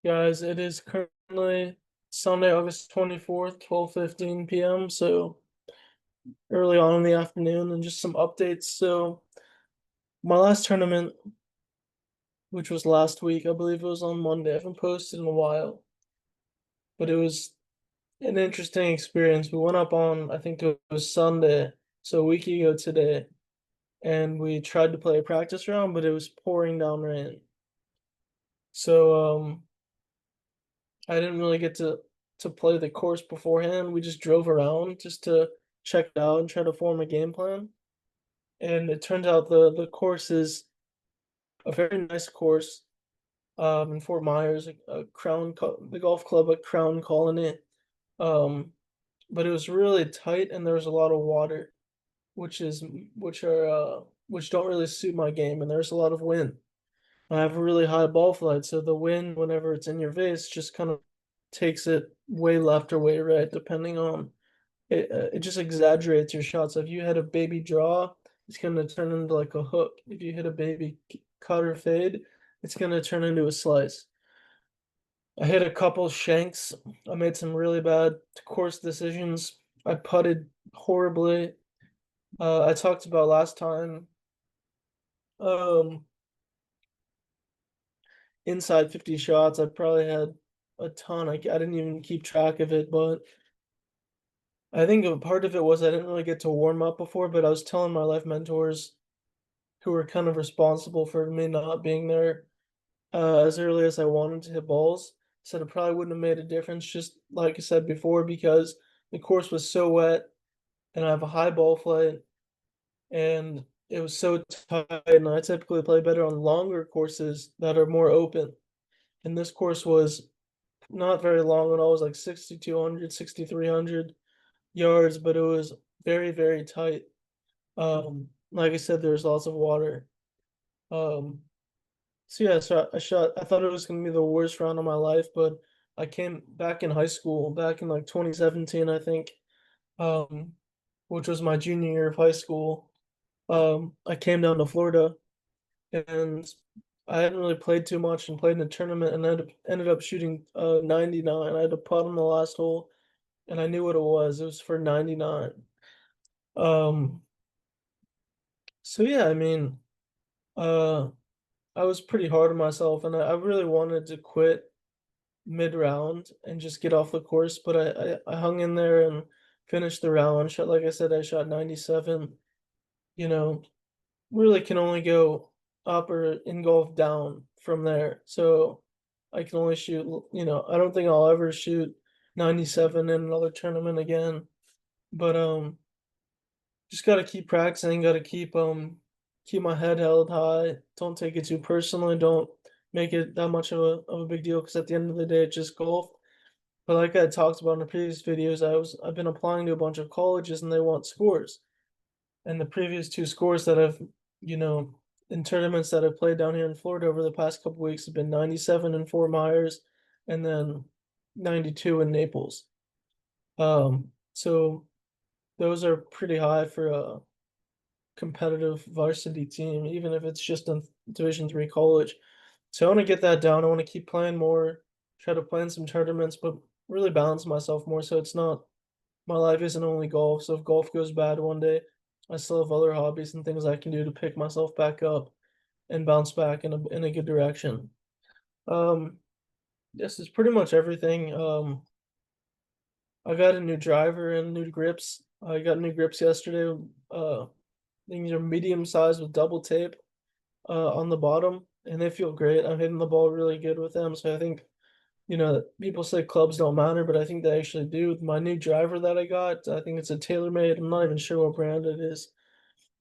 Guys, it is currently Sunday, August 24th, 12:15 p.m. So early on in the afternoon, and just some updates. So my last tournament, which was last week, I believe it was on Monday. I haven't posted in a while, but it was an interesting experience. We went up on, I think it was Sunday, so a week ago today, and we tried to play a practice round, but it was pouring down rain. So I didn't really get to play the course beforehand. We just drove around just to check it out and try to form a game plan. And it turns out the course is a very nice course in Fort Myers, the golf club at Crown Colony. Um, but it was really tight and there was a lot of water, which is which are which don't really suit my game, and there's a lot of wind. I have a really high ball flight, so the wind, whenever it's in your face, just kind of takes it way left or way right, depending on it. It just exaggerates your shot. So if you hit a baby draw, it's gonna turn into like a hook. If you hit a baby cut or fade, it's gonna turn into a slice. I hit a couple shanks. I made some really bad course decisions. I putted horribly. I talked about last time. Um, Inside 50 shots, I probably had a ton. I didn't even keep track of it, but I think a part of it was I didn't really get to warm up before, but I was telling my life mentors who were kind of responsible for me not being there as early as I wanted to hit balls. Said it probably wouldn't have made a difference, just like I said before, because the course was so wet and I have a high ball flight and it was so tight. And I typically play better on longer courses that are more open. And this course was not very long at all. It was like 6,200, 6,300 yards, but it was very, very tight. Like I said, there was lots of water. Um, so yeah, I thought it was gonna be the worst round of my life, but I came back in high school, back in like 2017, I think, um, which was my junior year of high school. I came down to Florida and I hadn't really played too much and played in a tournament and ended up shooting 99. I had to putt on the last hole and I knew what it was. It was for 99. Um, so yeah, I mean, uh, I was pretty hard on myself, and I really wanted to quit mid-round and just get off the course, but I hung in there and finished the round. Shot, like I said, I shot 97. You know, really can only go up or in golf down from there. So I can only shoot, I don't think I'll ever shoot 97 in another tournament again. But just gotta keep practicing, gotta keep my head held high. Don't take it too personally. Don't make it that much of a big deal because at the end of the day, it's just golf. But like I talked about in the previous videos, I've been applying to a bunch of colleges and they want scores. And the previous two scores that you know, in tournaments that I've played down here in Florida over the past couple weeks have been 97 in Fort Myers and then 92 in Naples. So those are pretty high for a competitive varsity team, even if it's just in Division 3 college. So I want to get that down. I want to keep playing more, try to play in some tournaments, but really balance myself more so it's not my life isn't only golf. So if golf goes bad one day, I still have other hobbies and things I can do to pick myself back up and bounce back in a good direction. Um, this is pretty much everything. I got a new driver and new grips. I got new grips yesterday. Uh, things are medium sized with double tape on the bottom, and they feel great. I'm hitting the ball really good with them. So I think, people say clubs don't matter, but I think they actually do. My new driver that I got, I think it's a TaylorMade. I'm not even sure what brand it is,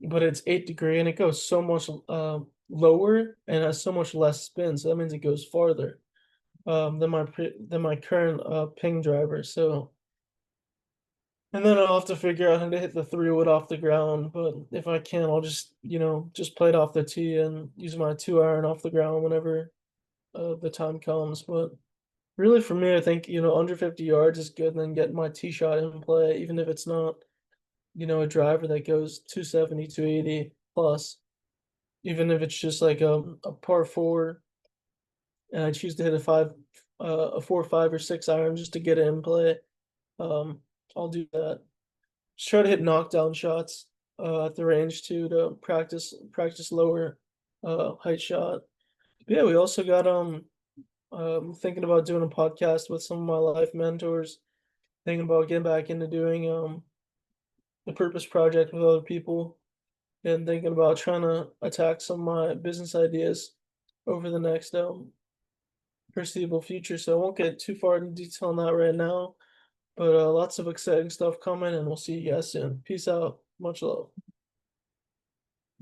but it's 8 degree and it goes so much lower and has so much less spin. So that means it goes farther than my current ping driver. So and then I'll have to figure out how to hit the 3 wood off the ground. But if I can, I'll just play it off the tee and use my 2 iron off the ground whenever the time comes. But really, for me, I think, under 50 yards is good. And then get my tee shot in play, even if it's not, a driver that goes 270, 280 plus. Even if it's just like a par four, and I choose to hit a a 4, 5, or 6 iron just to get it in play. Um, I'll do that. Just try to hit knockdown shots at the range too to practice lower height shot. But yeah, we also got thinking about doing a podcast with some of my life mentors. Thinking about getting back into doing the purpose project with other people, and thinking about trying to attack some of my business ideas over the next foreseeable future. So I won't get too far into detail on that right now, but lots of exciting stuff coming, and we'll see you guys soon. Peace out. Much love.